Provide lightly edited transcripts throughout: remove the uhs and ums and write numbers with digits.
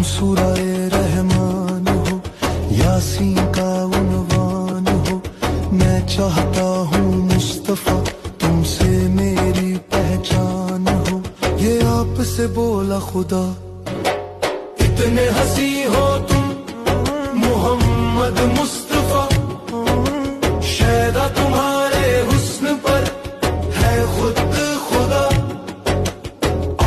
سورہ رحمان ہو، یاسین کا عنوان ہو، میں چاہتا ہوں مصطفیٰ تم سے میری پہچان ہو، یہ آپ سے بولا خدا، اتنے ہنسی ہو تم محمد مصطفیٰ، شیدا تمہارے حسن پر ہے خود خدا،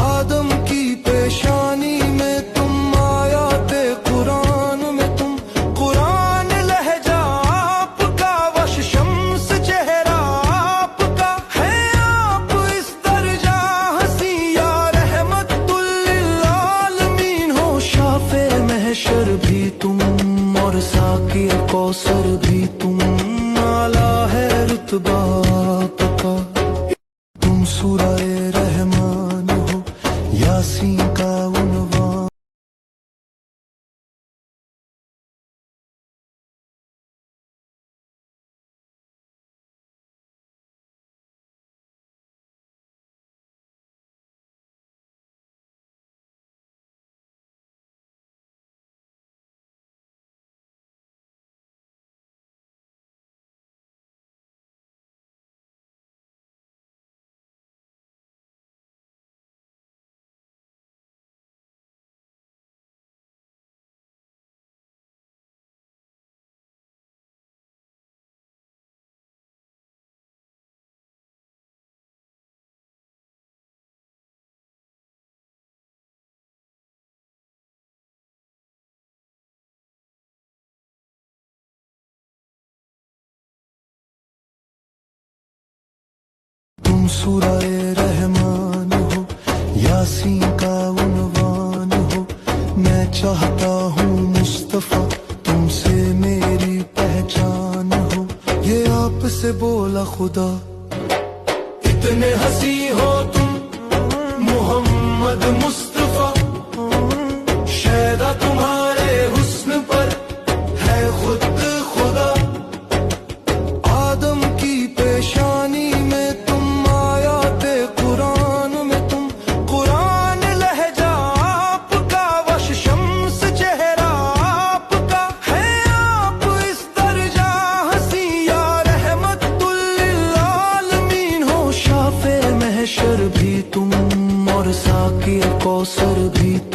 آدم کی پیشانی میں تم آیات قرآن میں تم، قرآن لہجہ آپ کا وش شمس چہرہ آپ کا ہے، آپ اس درجہ ہنسی یا رحمت للعالمین ہو، شافع محشر بھی تم اور ساقی کوثر بھی تم، اعلیٰ ہے رتبہ آپ کا، تم سورہ رحمان ہو، یاسین کا عنوان، تم سورہ رحمان ہو، یاسین کا عنوان ہو، میں چاہتا ہوں مصطفیٰ تم سے میری پہچان ہو، یہ آپ سے بولا خدا، اتنے ہنسی ہو تم محمد مصطفیٰ، شیدا تمہارے حسن پر ہے خود خدا، آدم کی پیشانی میں تم آیات قرآن میں تم، قرآن لہجہ آپ کا وش شمس چہرہ آپ کا ہے، آپ اس درجہ ہنسی یا رحمت للعالمین ہو، شافع محشر بھی تم اور ساقی کوثر بھی تم،